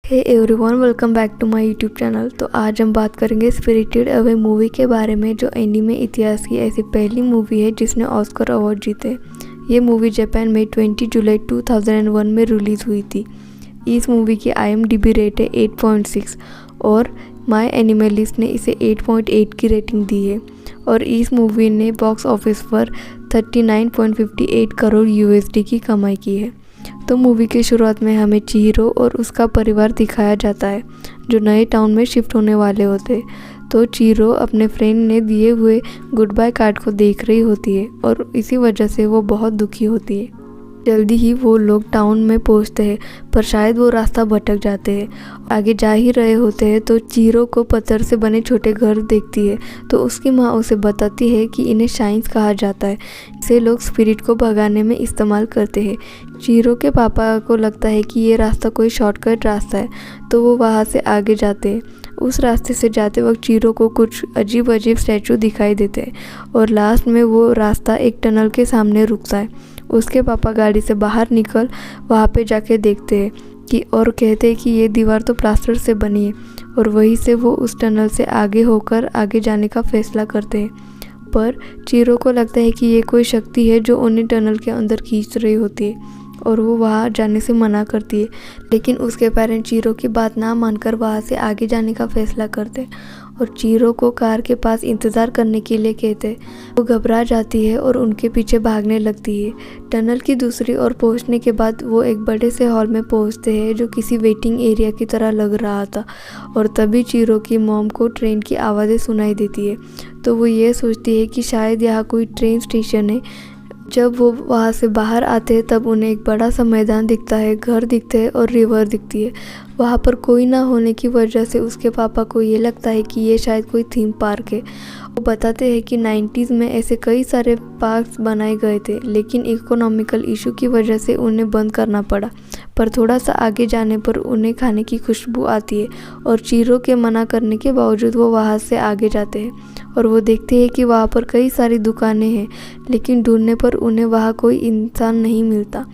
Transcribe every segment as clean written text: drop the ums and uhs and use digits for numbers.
Hey everyone, welcome back to my YouTube channel. तो आज हम बात करेंगे स्पिरिटेड अवे मूवी के बारे में, जो एनीमे इतिहास की ऐसी पहली मूवी है जिसने ऑस्कर अवार्ड जीते। ये मूवी जापान में 20 जुलाई 2001 में रिलीज़ हुई थी। इस मूवी की IMDb रेट है 8.6 और माय एनिमलिस्ट ने इसे 8.8 की रेटिंग दी है। और इस मूवी ने बॉक्स ऑफिस पर 39.58 करोड़ USD की कमाई की है। तो मूवी की शुरुआत में हमें चिहिरो और उसका परिवार दिखाया जाता है, जो नए टाउन में शिफ्ट होने वाले होते। तो चिहिरो अपने फ्रेंड ने दिए हुए गुड बाय कार्ड को देख रही होती है और इसी वजह से वो बहुत दुखी होती है। जल्दी ही वो लोग टाउन में पहुंचते हैं, पर शायद वो रास्ता भटक जाते हैं। आगे जा ही रहे होते हैं तो चिहिरो को पत्थर से बने छोटे घर देखती है। तो उसकी माँ उसे बताती है कि इन्हें शाइन्स कहा जाता है, इसे लोग स्पिरिट को भगाने में इस्तेमाल करते हैं। चिहिरो के पापा को लगता है कि ये रास्ता कोई शॉर्टकट रास्ता है, तो वो वहाँ से आगे जाते हैं। उस रास्ते से जाते वक्त चिहिरो को कुछ अजीब अजीब स्टैचू दिखाई देते हैं और लास्ट में वो रास्ता एक टनल के सामने रुकता है। उसके पापा गाड़ी से बाहर निकल वहाँ पे जाके देखते हैं कि और कहते हैं कि ये दीवार तो प्लास्टर से बनी है, और वहीं से वो उस टनल से आगे होकर आगे जाने का फैसला करते हैं। पर चिहिरो को लगता है कि ये कोई शक्ति है जो उन्हें टनल के अंदर खींच रही होती है और वो वहाँ जाने से मना करती है। लेकिन उसके पेरेंट्स चिहिरो की बात ना मानकर वहाँ से आगे जाने का फैसला करते हैं और चिहिरो को कार के पास इंतज़ार करने के लिए कहते हैं। वो घबरा जाती है और उनके पीछे भागने लगती है। टनल की दूसरी ओर पहुँचने के बाद वो एक बड़े से हॉल में पहुँचते हैं, जो किसी वेटिंग एरिया की तरह लग रहा था। और तभी चिहिरो की मॉम को ट्रेन की आवाज़ें सुनाई देती है। तो वो ये सोचती है कि शायद यहाँ कोई ट्रेन स्टेशन है। जब वो वहाँ से बाहर आते हैं तब उन्हें एक बड़ा सा मैदान दिखता है, घर दिखते हैं और रिवर दिखती है। वहाँ पर कोई ना होने की वजह से उसके पापा को ये लगता है कि ये शायद कोई थीम पार्क है। वो बताते हैं कि 90s में ऐसे कई सारे पार्क्स बनाए गए थे, लेकिन इकोनॉमिकल इशू की वजह से उन्हें बंद करना पड़ा। पर थोड़ा सा आगे जाने पर उन्हें खाने की खुशबू आती है और चिहिरो के मना करने के बावजूद वो वहाँ से आगे जाते हैं और वो देखते हैं कि वहाँ पर कई सारी दुकानें हैं, लेकिन ढूंढने पर उन्हें वहाँ कोई इंसान नहीं मिलता।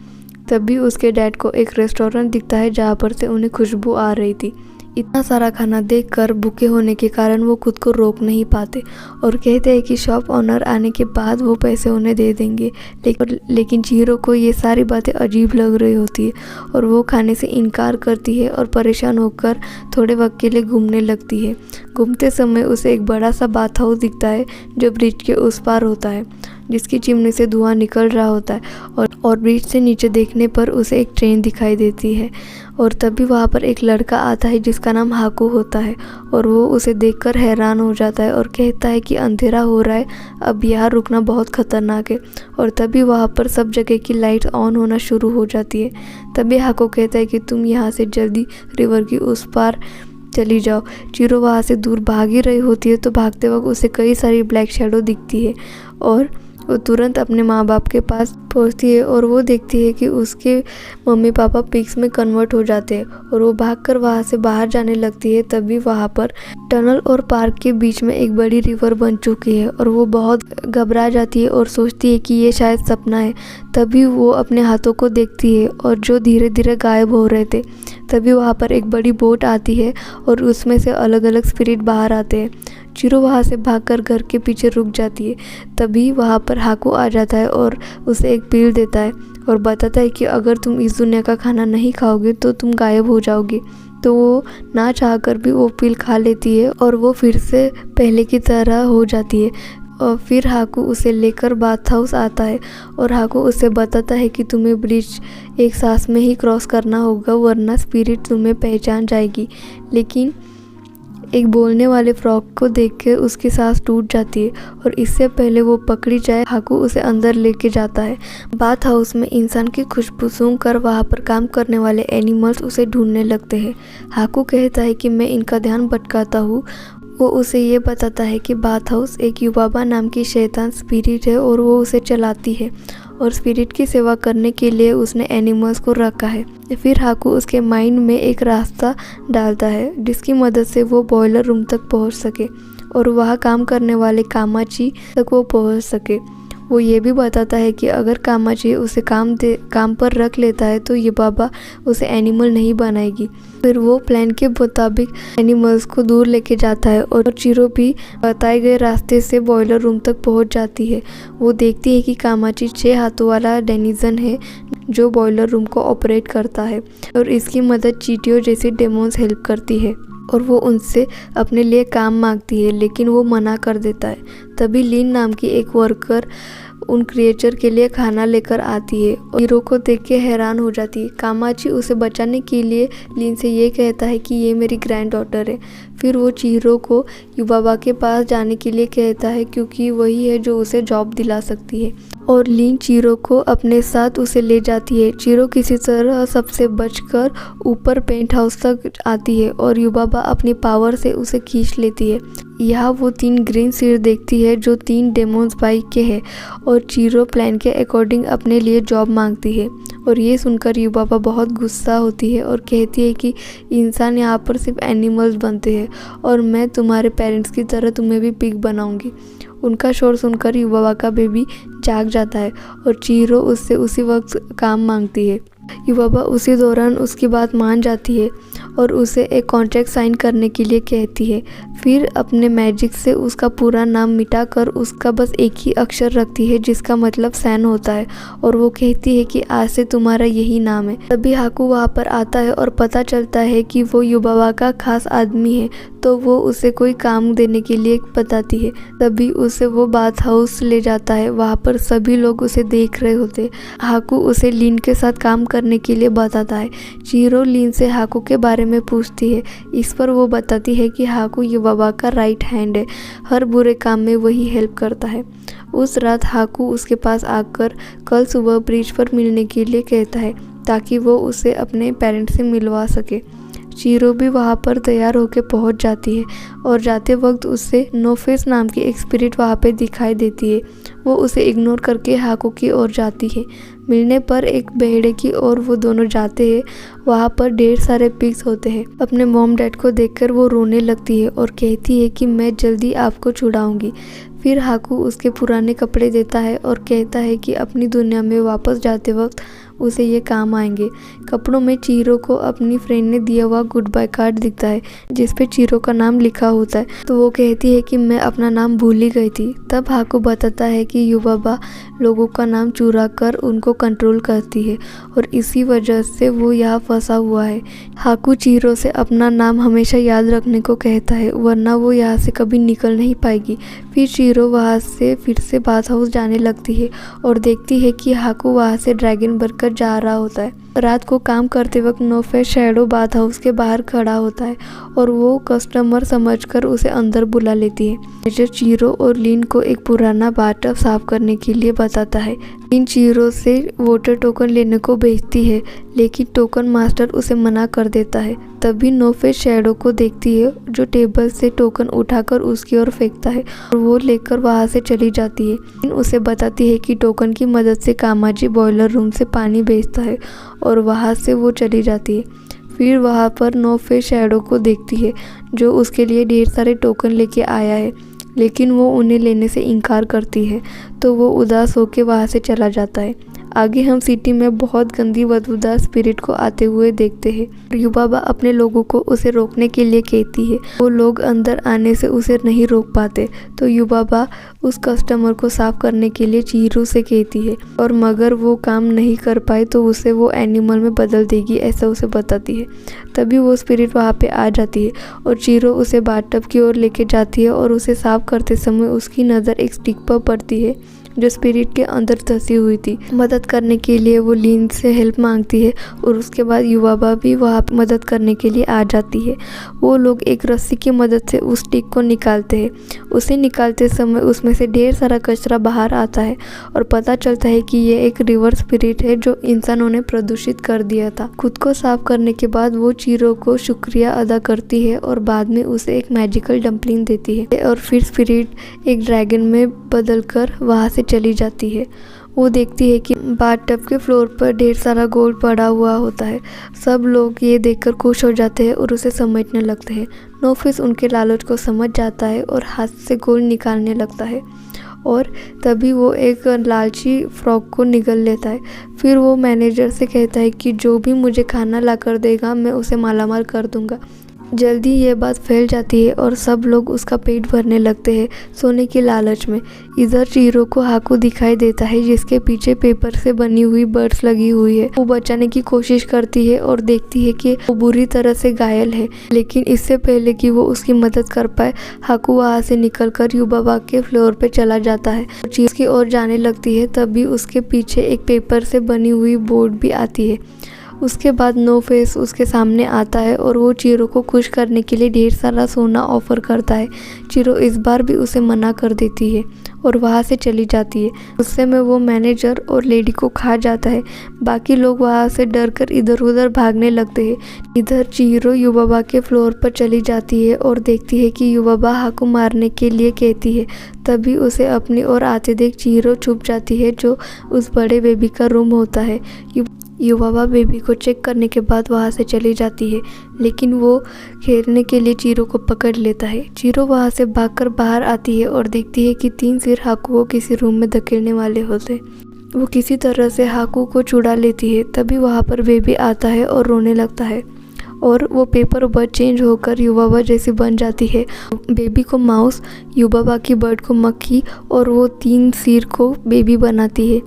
तभी उसके डैड को एक रेस्टोरेंट दिखता है जहाँ पर से उन्हें खुशबू आ रही थी। इतना सारा खाना देखकर भूखे होने के कारण वो खुद को रोक नहीं पाते और कहते हैं कि शॉप ओनर आने के बाद वो पैसे उन्हें दे देंगे। लेकिन चिहिरो को ये सारी बातें अजीब लग रही होती है और वो खाने से इनकार करती है और परेशान होकर थोड़े वक्त के लिए घूमने लगती है। घूमते समय उसे एक बड़ा सा बाथ हाउस दिखता है जो ब्रिज के उस पार होता है, जिसकी चिमनी से धुआं निकल रहा होता है। और ब्रिज से नीचे देखने पर उसे एक ट्रेन दिखाई देती है और तभी वहाँ पर एक लड़का आता है जिसका नाम हाकू होता है और वो उसे देखकर हैरान हो जाता है और कहता है कि अंधेरा हो रहा है, अब यहाँ रुकना बहुत खतरनाक है। और तभी वहाँ पर सब जगह की लाइट्स ऑन होना शुरू हो जाती है। तभी हाकू कहता है कि तुम यहाँ से जल्दी रिवर की उस पार चली जाओ। चिहिरो वहाँ से दूर भाग ही रही होती है तो भागते वक्त उसे कई सारी ब्लैक शैडो दिखती है और वो तुरंत अपने माँ बाप के पास पहुँचती है और वो देखती है कि उसके मम्मी पापा पिग्स में कन्वर्ट हो जाते हैं और वो भागकर वहाँ से बाहर जाने लगती है। तभी वहाँ पर टनल और पार्क के बीच में एक बड़ी रिवर बन चुकी है और वो बहुत घबरा जाती है और सोचती है कि ये शायद सपना है। तभी वो अपने हाथों को देखती है और जो धीरे धीरे गायब हो रहे थे। तभी वहाँ पर एक बड़ी बोट आती है और उसमें से अलग अलग स्पिरिट बाहर आते हैं। चिहिरो वहाँ से भागकर घर के पीछे रुक जाती है। तभी वहाँ पर हाकू आ जाता है और उसे एक पील देता है और बताता है कि अगर तुम इस दुनिया का खाना नहीं खाओगे तो तुम गायब हो जाओगे। तो वो ना चाहकर भी वो पील खा लेती है और वो फिर से पहले की तरह हो जाती है। और फिर हाकू उसे लेकर बाथ हाउस आता है और हाकू उसे बताता है कि तुम्हें ब्रिज एक सांस में ही क्रॉस करना होगा, वरना स्पिरिट तुम्हें पहचान जाएगी। लेकिन एक बोलने वाले फ्रॉग को देखकर उसकी सांस टूट जाती है और इससे पहले वो पकड़ी जाए हाकू उसे अंदर लेके जाता है। बाथ हाउस में इंसान की खुशबू सूंघकर वहाँ पर काम करने वाले एनिमल्स उसे ढूंढने लगते हैं। हाकू कहता है कि मैं इनका ध्यान भटकाता हूँ। वो उसे ये बताता है कि बाथ हाउस एक युबाबा नाम की शैतान स्पिरिट है और वो उसे चलाती है और स्पिरिट की सेवा करने के लिए उसने एनिमल्स को रखा है। फिर हाकू उसके माइंड में एक रास्ता डालता है जिसकी मदद से वो बॉयलर रूम तक पहुंच सके और वहाँ काम करने वाले कामाची तक वो पहुंच सके। वो ये भी बताता है कि अगर कामाची उसे काम पर रख लेता है तो युबाबा उसे एनिमल नहीं बनाएगी। फिर वो प्लान के मुताबिक एनिमल्स को दूर लेके जाता है और चिरो भी बताए गए रास्ते से बॉयलर रूम तक पहुंच जाती है। वो देखती है कि कामाची 6 हाथों वाला डेनिजन है जो बॉयलर रूम को ऑपरेट करता है और इसकी मदद चींटियों जैसी डेमोन्स हेल्प करती है और वो उनसे अपने लिए काम मांगती है, लेकिन वो मना कर देता है। तभी लीन नाम की एक वर्कर उन क्रिएचर के लिए खाना लेकर आती है और चिरो को देख के हैरान हो जाती है। कामाची उसे बचाने के लिए लीन से ये कहता है कि ये मेरी ग्रैंड डॉटर है। फिर वो चिरो को युबाबा के पास जाने के लिए कहता है क्योंकि वही है जो उसे जॉब दिला सकती है और लीन चिरो को अपने साथ उसे ले जाती है। चिरो किसी तरह सबसे बचकर ऊपर पेंट हाउस तक आती है और युबाबा अपनी पावर से उसे खींच लेती है। यहाँ वो 3 ग्रीन सीड देखती है जो 3 डेमोन्स बाइक के हैं और चिरो प्लान के अकॉर्डिंग अपने लिए जॉब मांगती है और ये सुनकर युबाबा बहुत गुस्सा होती है और कहती है कि इंसान यहाँ पर सिर्फ एनिमल्स बनते हैं और मैं तुम्हारे पेरेंट्स की तरह तुम्हें भी पिग बनाऊंगी। उनका शोर सुनकर युबाबा का बेबी जाग जाता है और चिरो उससे उसी वक्त काम मांगती है। युबाबा उसी दौरान उसकी बात मान जाती है और उसे एक कॉन्ट्रैक्ट साइन करने के लिए कहती है। फिर अपने मैजिक से उसका पूरा नाम मिटाकर उसका बस एक ही अक्षर रखती है जिसका मतलब सैन होता है और वो कहती है कि आज से तुम्हारा यही नाम है। तभी हाकू वहाँ पर आता है और पता चलता है कि वो युबाबा का खास आदमी है, तो वो उसे कोई काम देने के लिए बताती है। तभी उसे वो बाथ हाउस ले जाता है। वहाँ पर सभी लोग उसे देख रहे होते। हाकू उसे लीन के साथ काम करने के लिए बताता है। चिरो लीन से हाकू के बारे में पूछती है। इस पर वो बताती है कि हाकू युबाबा का राइट हैंड है, हर बुरे काम में वही हेल्प करता है। उस रात हाकू उसके पास आकर कल सुबह ब्रिज पर मिलने के लिए कहता है ताकि वो उसे अपने पेरेंट्स से मिलवा सके। चिरो भी वहाँ पर तैयार होकर पहुँच जाती है और जाते वक्त उससे नोफेस नाम की एक स्पिरिट वहाँ पे दिखाई देती है। वो उसे इग्नोर करके हाकू की ओर जाती है। मिलने पर एक बेहड़े की ओर वो दोनों जाते हैं। वहाँ पर ढेर सारे पिग्स होते हैं। अपने मॉम डैड को देखकर वो रोने लगती है और कहती है कि मैं जल्दी आपको छुड़ाऊंगी। फिर हाकू उसके पुराने कपड़े देता है और कहता है कि अपनी दुनिया में वापस जाते वक्त उसे ये काम आएंगे। कपड़ों में चिरो को अपनी फ्रेंड ने दिया हुआ गुड बाय कार्ड दिखता है जिस पे चिरो का नाम लिखा होता है, तो वो कहती है कि मैं अपना नाम भूल ही गई थी। तब हाकू बताता है कि युबाबा लोगों का नाम चुरा कर उनको कंट्रोल करती है और इसी वजह से वो यहाँ फंसा हुआ है। हाकू चिरो से अपना नाम हमेशा याद रखने को कहता है वरना वो यहाँ से कभी निकल नहीं पाएगी। फिर चिरो वहाँ से फिर से बाथ हाउस जाने लगती है और देखती है कि हाकू वहाँ से ड्रैगन बनकर जा रहा होता है। रात को काम करते वक्त नोफेस शैडो बाथ हाउस के बाहर खड़ा होता है और वो कस्टमर समझकर उसे अंदर बुला लेती है। मेजर चिरो और लीन को एक पुराना बाथटब साफ करने के लिए बताता है। लीन चिरो से वोटर टोकन लेने को भेजती है लेकिन टोकन मास्टर उसे मना कर देता है। तभी नोफेस शैडो को देखती है जो टेबल से टोकन उठाकर उसकी ओर फेंकता है और वो लेकर वहाँ से चली जाती है। लीन उसे बताती है कि टोकन की मदद से कामाजी बॉयलर रूम से पानी भेजता है और वहाँ से वो चली जाती है। फिर वहाँ पर नोफेस शैडो को देखती है जो उसके लिए ढेर सारे टोकन लेके आया है, लेकिन वो उन्हें लेने से इनकार करती है, तो वो उदास होकर वहाँ से चला जाता है। आगे हम सिटी में बहुत गंदी बदबूदार स्पिरिट को आते हुए देखते हैं। युबाबा अपने लोगों को उसे रोकने के लिए कहती है। वो लोग अंदर आने से उसे नहीं रोक पाते, तो युबाबा उस कस्टमर को साफ करने के लिए चिरो से कहती है और मगर वो काम नहीं कर पाए तो उसे वो एनिमल में बदल देगी, ऐसा उसे बताती है। तभी वो स्पिरिट वहाँ पे आ जाती है और चिरो उसे बाथटब की ओर लेके जाती है और उसे साफ करते समय उसकी नज़र एक स्टिक पर पड़ती है जो स्पिरिट के अंदर धंसी हुई थी। मदद करने के लिए वो लीन से हेल्प मांगती है और उसके बाद युबाबा भी वहाँ पर मदद करने के लिए आ जाती है। वो लोग एक रस्सी की मदद से उस स्टिक को निकालते हैं। उसे निकालते समय उसमें से ढेर सारा कचरा बाहर आता है और पता चलता है कि ये एक रिवर स्पिरिट है जो इंसानों ने प्रदूषित कर दिया था। खुद को साफ करने के बाद वो चिरो को शुक्रिया अदा करती है और बाद में उसे एक मैजिकल डम्पलिंग देती है और फिर स्पिरिट एक ड्रैगन में बदलकर वहाँ से चली जाती है। वो देखती है कि बाथटब के फ्लोर पर ढेर सारा गोल्ड पड़ा हुआ होता है। सब लोग ये देखकर खुश हो जाते हैं और उसे समेटने लगते हैं। नोफेस उनके लालच को समझ जाता है और हाथ से गोल्ड निकालने लगता है और तभी वो एक लालची फ्रॉग को निगल लेता है। फिर वो मैनेजर से कहता है कि जो भी मुझे खाना ला कर देगा मैं उसे मालामाल कर दूंगा। जल्दी ये बात फैल जाती है और सब लोग उसका पेट भरने लगते हैं सोने की लालच में। इधर चिहिरो को हाकू दिखाई देता है जिसके पीछे पेपर से बनी हुई बर्ड्स लगी हुई है। वो बचाने की कोशिश करती है और देखती है कि वो बुरी तरह से घायल है, लेकिन इससे पहले कि वो उसकी मदद कर पाए हाकू वहाँ से निकलकर युबाबा के फ्लोर पे चला जाता है। चिहिरो की ओर जाने लगती है, तभी उसके पीछे एक पेपर से बनी हुई बोर्ड भी आती है। उसके बाद नो फेस उसके सामने आता है और वो चिहिरो को खुश करने के लिए ढेर सारा सोना ऑफर करता है। चिहिरो इस बार भी उसे मना कर देती है और वहाँ से चली जाती है। गुस्से में वो मैनेजर और लेडी को खा जाता है। बाकी लोग वहाँ से डरकर इधर उधर भागने लगते हैं। इधर चिहिरो युबाबा के फ्लोर पर चली जाती है और देखती है कि युबाबा हाकू मारने के लिए कहती है। तभी उसे अपनी ओर आते देख चिहिरो छुप जाती है, जो उस बड़े बेबी का रूम होता है। युबाबा बेबी को चेक करने के बाद वहाँ से चली जाती है, लेकिन वो खेलने के लिए चिहिरो को पकड़ लेता है। चिहिरो वहाँ से भागकर बाहर आती है और देखती है कि 3 सिर हाकू को किसी रूम में धकेलने वाले होते। वो किसी तरह से हाकू को छुड़ा लेती है। तभी वहाँ पर बेबी आता है और रोने लगता है और वो पेपर बर्ड चेंज होकर युबाबा जैसी बन जाती है। बेबी को माउस, युबाबा की बर्ड को मक्खी और वो 3 सिर को बेबी बनाती है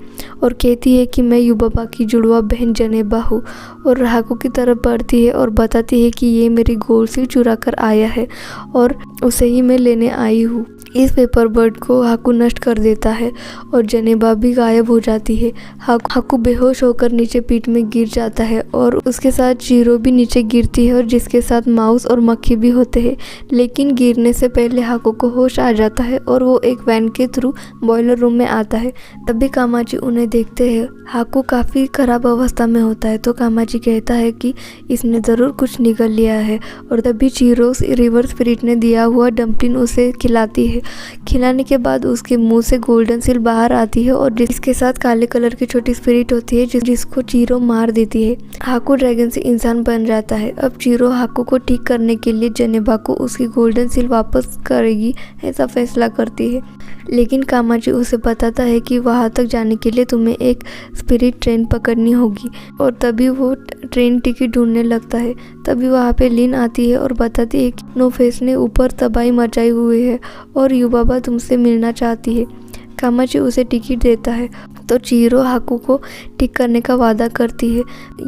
और कहती है कि मैं युबाबा की जुड़वा बहन जनेबा हूँ, और हाकू की तरफ बढ़ती है और बताती है कि ये मेरी गोल्ड सिल चुरा कर आया है और उसे ही मैं लेने आई हूँ। इस पेपर बर्ड को हाकू नष्ट कर देता है और जनेबा भी गायब हो जाती है। हाकू बेहोश होकर नीचे पीठ में गिर जाता है और उसके साथ चिहिरो भी नीचे गिरती है और जिसके साथ माउस और मक्खी भी होते हैं। लेकिन गिरने से पहले हाकू को होश आ जाता है और वो एक वैन के थ्रू बॉयलर रूम में आता है। तभी कामाची उन्हें देखते हैं। हाकू काफ़ी खराब अवस्था में होता है तो कामाची कहता है कि इसने ज़रूर कुछ निगल लिया है, और तभी चिहिरो रिवर स्पिरिट ने दिया हुआ डम्पलिंग उसे खिलाती है। खिलाने के बाद उसके मुंह से गोल्डन सिल बाहर आती है और जिसके साथ काले कलर की छोटी स्पिरिट होती है जिसको चिहिरो मार देती है। हाकू ड्रैगन से इंसान बन जाता है। अब चिहिरो हाकू को ठीक करने के लिए जनेबा को उसकी गोल्डन सिल वापस करेगी ऐसा फैसला करती है, लेकिन कामाची उसे बताता है कि वहाँ तक जाने के लिए तुम्हें एक स्पिरिट ट्रेन पकड़नी होगी, और तभी वो ट्रेन टिकट ढूंढने लगता है। तभी वहाँ पे लिन आती है और बताती है कि नो फेस ने ऊपर तबाही मचाई हुई है और युबाबा तुमसे मिलना चाहती है। कामाची उसे टिकट देता है तो चिहिरो हाकू को ठीक करने का वादा करती है।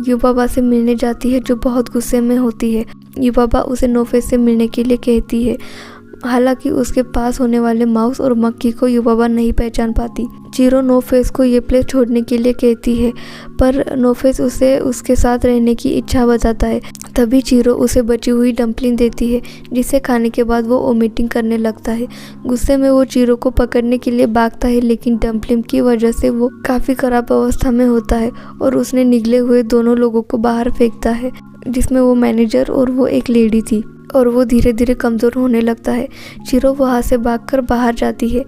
युबाबा से मिलने जाती है जो बहुत गुस्से में होती है। युबाबा उसे नो फेस से मिलने के लिए कहती है, हालांकि उसके पास होने वाले माउस और मक्खी को युबाबा नहीं पहचान पाती। चिहिरो नो फेस को ये प्लेस छोड़ने के लिए कहती है, पर नो फेस उसे उसके साथ रहने की इच्छा बताता है। तभी चिहिरो उसे बची हुई डम्पलिंग देती है, जिसे खाने के बाद वो वोमिटिंग करने लगता है। गुस्से में वो चिहिरो को पकड़ने के लिए भागता है, लेकिन डम्पलिंग की वजह से वो काफ़ी खराब अवस्था में होता है और उसने निगले हुए दोनों लोगों को बाहर फेंकता है, जिसमें वो मैनेजर और वो एक लेडी थी, और वो धीरे धीरे कमज़ोर होने लगता है। चिहिरो वहाँ से भागकर बाहर जाती है,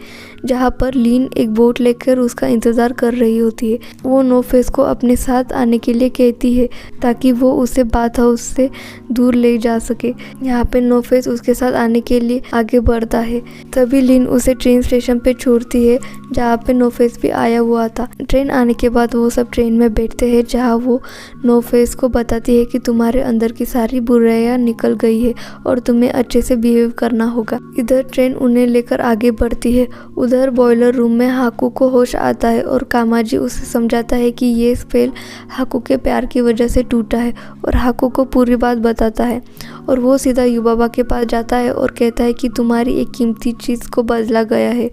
जहाँ पर लीन एक बोट लेकर उसका इंतज़ार कर रही होती है। वो नो फेस को अपने साथ आने के लिए कहती है ताकि वो उसे बाथ हाउस से दूर ले जा सके। यहाँ पे नो फेस उसके साथ आने के लिए आगे बढ़ता है। तभी लीन उसे ट्रेन स्टेशन पे छोड़ती है जहाँ पे नो फेस भी आया हुआ था। ट्रेन आने के बाद वो सब ट्रेन में बैठते हैं, जहाँ वो नो फेस को बताती है कि तुम्हारे अंदर की सारी बुराइयाँ निकल गई है और तुम्हें अच्छे से बिहेव करना होगा। इधर ट्रेन उन्हें लेकर आगे बढ़ती है। उधर बॉयलर रूम में हाकू को होश आता है और कामाजी उसे समझाता है कि ये स्पेल हाकू के प्यार की वजह से टूटा है, और हाकू को पूरी बात बताता है। और वो सीधा युबाबा के पास जाता है और कहता है कि तुम्हारी एक कीमती चीज़ को बदला गया है।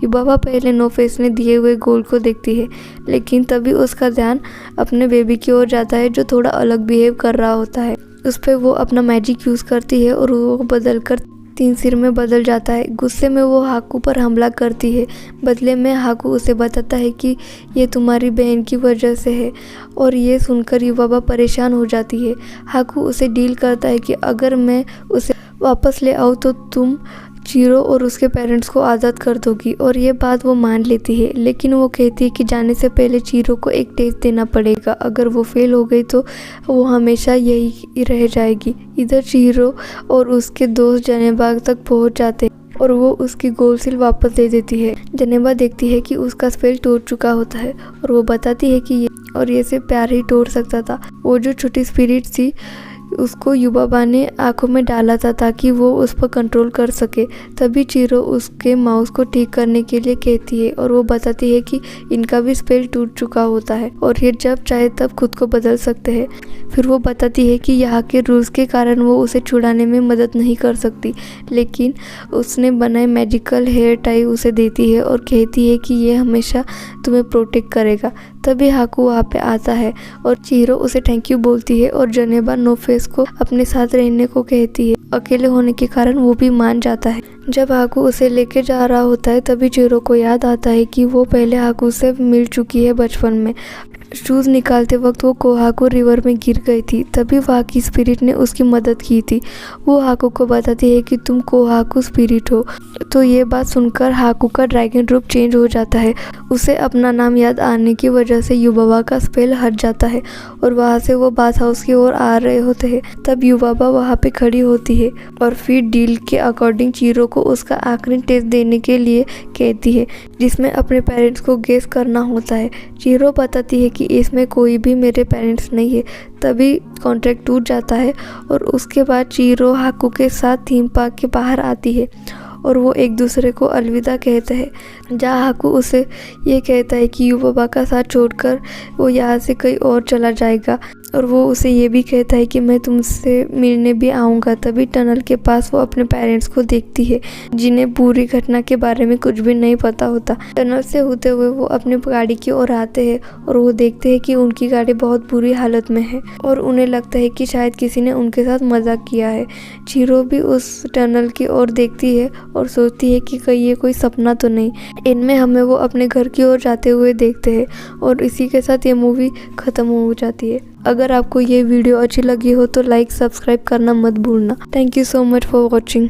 युबाबा पहले नो फेस ने दिए हुए गोल्ड को देखती है, लेकिन तभी उसका ध्यान अपने बेबी की ओर जाता है जो थोड़ा अलग बिहेव कर रहा होता है। उस पर वो अपना मैजिक यूज़ करती है और वो बदल कर 3 सिर में बदल जाता है। गुस्से में वो हाकू पर हमला करती है। बदले में हाकू उसे बताता है कि ये तुम्हारी बहन की वजह से है, और ये सुनकर युबाबा परेशान हो जाती है। हाकू उसे डील करता है कि अगर मैं उसे वापस ले आऊँ तो तुम चिहिरो और उसके पेरेंट्स को आज़ाद कर दोगी, और ये बात वो मान लेती है। लेकिन वो कहती है कि जाने से पहले चिहिरो को एक टेस्ट देना पड़ेगा, अगर वो फेल हो गई तो वो हमेशा यही रह जाएगी। इधर चिहिरो और उसके दोस्त जनेबा तक पहुंच जाते हैं। और वो उसकी गोल्ड सील वापस दे देती है। जेनेवा देखती है कि उसका स्पेल टूट चुका होता है और वो बताती है कि ये सिर्फ प्यार ही तोड़ सकता था। वो जो छोटी स्पिरिट थी उसको युबाबा ने आंखों में डाला था ताकि वो उस पर कंट्रोल कर सके। तभी चिहिरो उसके माउस को ठीक करने के लिए कहती है और वो बताती है कि इनका भी स्पेल टूट चुका होता है और ये जब चाहे तब खुद को बदल सकते हैं। फिर वो बताती है कि यहाँ के रूल्स के कारण वो उसे छुड़ाने में मदद नहीं कर सकती, लेकिन उसने बनाए मैजिकल हेयर टाई उसे देती है और कहती है कि ये हमेशा तुम्हें प्रोटेक्ट करेगा। तभी हाकू वहाँ पे आता है और चिहिरो उसे थैंक यू बोलती है और जेनेवा नो फेस को अपने साथ रहने को कहती है। अकेले होने के कारण वो भी मान जाता है। जब हाकू उसे लेके जा रहा होता है तभी चिहिरो को याद आता है कि वो पहले हाकू से मिल चुकी है बचपन में। शूज़ निकालते वक्त वो कोहाकू रिवर में गिर गई थी, तभी वहाँ की स्पिरिट ने उसकी मदद की थी। वो हाकू को बताती है कि तुम कोहाकू स्पिरिट हो। तो ये बात सुनकर हाकू का ड्रैगन रूप चेंज हो जाता है। उसे अपना नाम याद आने की वजह से युबाबा का स्पेल हट जाता है और वहाँ से वो बाथ हाउस की ओर आ रहे होते हैं। तब युबाबा वहाँ पे खड़ी होती है और फिर डील के अकॉर्डिंग चिहिरो को उसका आखिरी टेस्ट देने के लिए कहती है, जिसमें अपने पेरेंट्स को गेस करना होता है। चिहिरो बताती है कि इसमें कोई भी मेरे पेरेंट्स नहीं है। तभी कॉन्ट्रैक्ट टूट जाता है और उसके बाद चिहिरो हाकू के साथ थीम पार्क के बाहर आती है और वो एक दूसरे को अलविदा कहते हैं। जहाँ हाकू उसे ये कहता है कि युबाबा का साथ छोड़कर वो यहाँ से कहीं और चला जाएगा और वो उसे ये भी कहता है कि मैं तुमसे मिलने भी आऊँगा। तभी टनल के पास वो अपने पेरेंट्स को देखती है, जिन्हें पूरी घटना के बारे में कुछ भी नहीं पता होता। टनल से होते हुए वो अपनी गाड़ी की ओर आते हैं और वो देखते हैं कि उनकी गाड़ी बहुत बुरी हालत में है और उन्हें लगता है कि शायद किसी ने उनके साथ मजाक किया है। चिहिरो भी उस टनल की ओर देखती है और सोचती है कि कहीं ये कोई सपना तो नहीं। इनमें हमें वो अपने घर की ओर जाते हुए देखते हैं और इसी के साथ ये मूवी ख़त्म हो जाती है। अगर आपको ये वीडियो अच्छी लगी हो तो लाइक सब्सक्राइब करना मत भूलना। Thank you so much for watching.